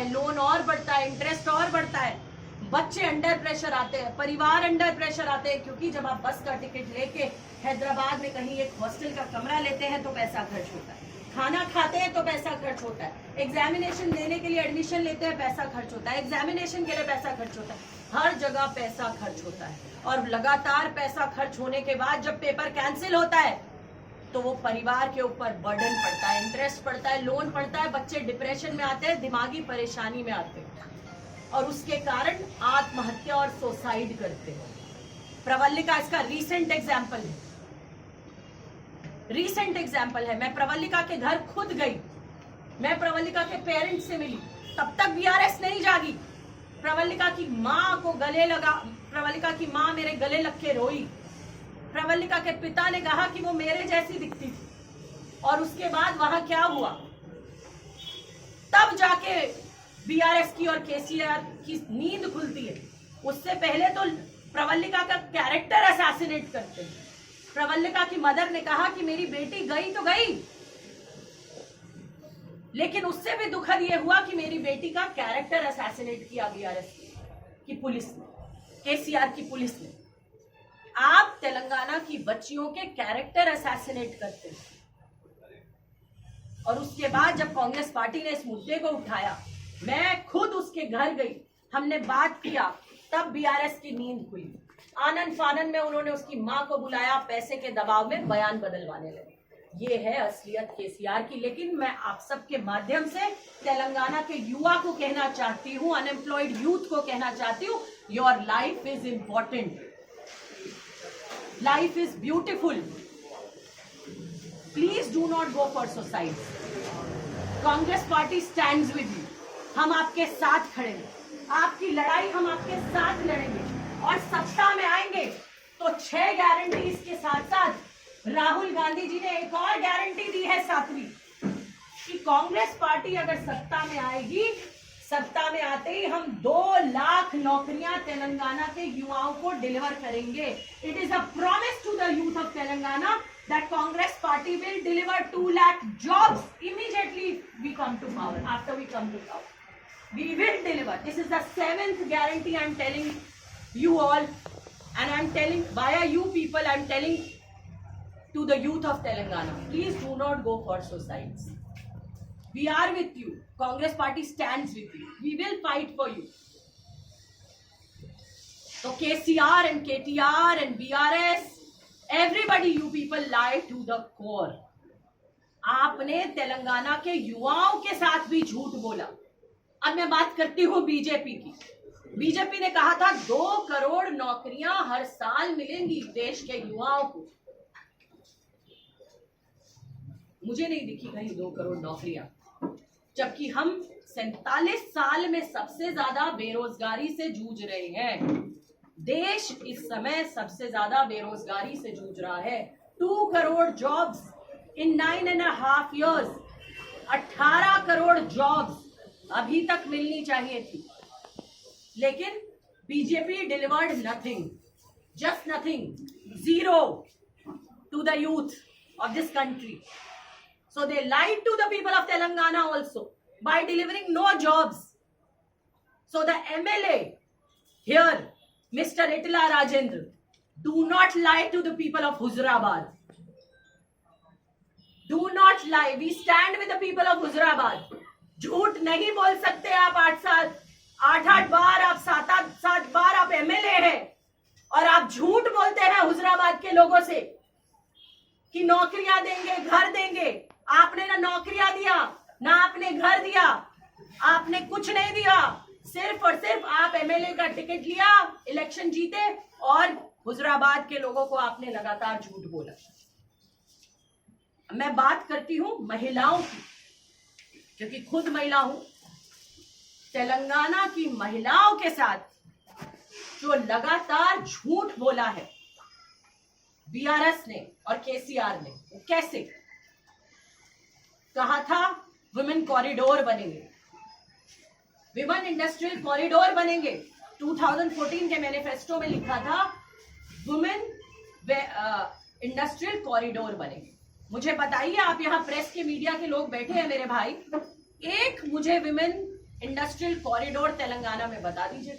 है, लोन और बढ़ता है, इंटरेस्ट और बढ़ता है, बच्चे अंडर प्रेशर आते हैं, परिवार अंडर प्रेशर आते हैं, क्योंकि जब आप बस का टिकट लेके हैदराबाद में कहीं एक हॉस्टल का कमरा लेते हैं तो पैसा खर्च होता है, खाना खाते हैं तो पैसा खर्च होता है, एग्जामिनेशन देने के लिए एडमिशन लेते हैं पैसा खर्च होता है, एग्जामिनेशन के लिए पैसा खर्च होता है, हर जगह पैसा खर्च होता है। और लगातार पैसा खर्च होने के बाद जब पेपर कैंसिल होता है तो वो परिवार के ऊपर बर्डन पड़ता है, इंटरेस्ट पड़ता है, लोन पड़ता है, बच्चे डिप्रेशन में आते हैं, दिमागी परेशानी में आते हैं और उसके कारण आत्महत्या और सुसाइड करते हैं। प्रवल्लिका इसका रीसेंट एग्जाम्पल है, रीसेंट एग्जाम्पल है। मैं प्रवल्लिका के घर खुद गई, मैं प्रवल्लिका के पेरेंट्स से मिली, तब तक बीआरएस नहीं जागी। प्रवल्लिका की माँ को गले लगा, प्रवल्लिका की माँ मेरे गले लग के रोई। प्रवल्लिका के पिता ने कहा कि वो मेरे जैसी दिखती थी। और उसके बाद वहां क्या हुआ, तब जाके बीआरएस की और केसीआर की नींद खुलती है। उससे पहले तो प्रवल्लिका का कैरेक्टर असैसिनेट करते हैं। प्रवल्लिका की मदर ने कहा कि मेरी बेटी गई तो गई, लेकिन उससे भी दुखद यह हुआ कि मेरी बेटी का कैरेक्टर असैसिनेट किया बीआरएस की पुलिस ने, केसीआर की पुलिस ने। आप तेलंगाना की बच्चियों के कैरेक्टर असैसिनेट करते हैं। और उसके बाद जब कांग्रेस पार्टी ने इस मुद्दे को उठाया, मैं खुद उसके घर गई, हमने बात किया, तब बीआरएस की नींद खुली। आनन फानन में उन्होंने उसकी मां को बुलाया, पैसे के दबाव में बयान बदलवाने लगे। ये है असलियत केसीआर की। लेकिन मैं आप सबके माध्यम से तेलंगाना के युवा को कहना चाहती हूँ, अनएम्प्लॉयड यूथ को कहना चाहती हूँ, your life is important, life is beautiful, please do not go for suicide. Congress party stands with you, हम आपके साथ खड़े हैं, आपकी लड़ाई हम आपके साथ लड़ेंगे। और सत्ता में आएंगे तो 6 गारंटीज के साथ साथ राहुल गांधी जी ने एक और गारंटी दी है, 7वीं, कि कांग्रेस पार्टी अगर सत्ता में आएगी, सत्ता में आते ही हम 2 लाख नौकरियां तेलंगाना के युवाओं को डिलीवर करेंगे। It is a promise to the youth of Telangana that Congress party will deliver 2 lakh jobs immediately we come to power. After we come to power, we will deliver. This is the 7th guarantee I'm telling you all, and I'm telling via you people, I'm telling to the youth of Telangana, please do not go for suicides. We are with you. Congress party stands with you. We will fight for you. So KCR and KTR and BRS, everybody, you people lie to the core. आपने तेलंगाना के युवाओं के साथ भी झूठ बोला। अब मैं बात करती हूँ बीजेपी की। बीजेपी ने कहा था 2 करोड़ नौकरियां हर साल मिलेंगी देश के युवाओं को। मुझे नहीं दिखी कहीं 2 करोड़ नौकरियां, जबकि हम 47 साल में सबसे ज्यादा बेरोजगारी से जूझ रहे हैं। देश इस समय सबसे ज्यादा बेरोजगारी से जूझ रहा है। 2 crore jobs in 9.5 years, 18 crore jobs अभी तक मिलनी चाहिए थी, लेकिन BJP delivered nothing, just nothing, zero to the youth of this country. So they lied to the people of Telangana also by delivering no jobs. So the MLA here, Mr. Itla Rajendra, do not lie to the people of Huzurabad. Do not lie. We stand with the people of Huzurabad. झूठ नहीं बोल सकते आप 8 साल, 8 बार आप 7 बार आप MLA हैं और आप झूठ बोलते हैं हुजराबाद के लोगों से कि नौकरियां देंगे, घर देंगे. आपने ना नौकरियां दिया, ना आपने घर दिया, आपने कुछ नहीं दिया. सिर्फ और सिर्फ आप MLA का टिकट लिया, इलेक्शन जीते और हुजराबाद के लोगों को आपने लगातार झूठ बोला. मैं बात करती हूं महिलाओं की, क्योंकि खुद महिला हूं. तेलंगाना की महिलाओं के साथ जो लगातार झूठ बोला है BRS ने और KCR ने, कैसे कहा था वुमेन कॉरिडोर बनेंगे, विमेन इंडस्ट्रियल कॉरिडोर बनेंगे. 2014 के मैनिफेस्टो में लिखा था वुमेन इंडस्ट्रियल कॉरिडोर बनेंगे. मुझे बताइए, आप यहाँ प्रेस के मीडिया के लोग बैठे हैं मेरे भाई, एक मुझे विमेन इंडस्ट्रियल कॉरिडोर तेलंगाना में बता दीजिए।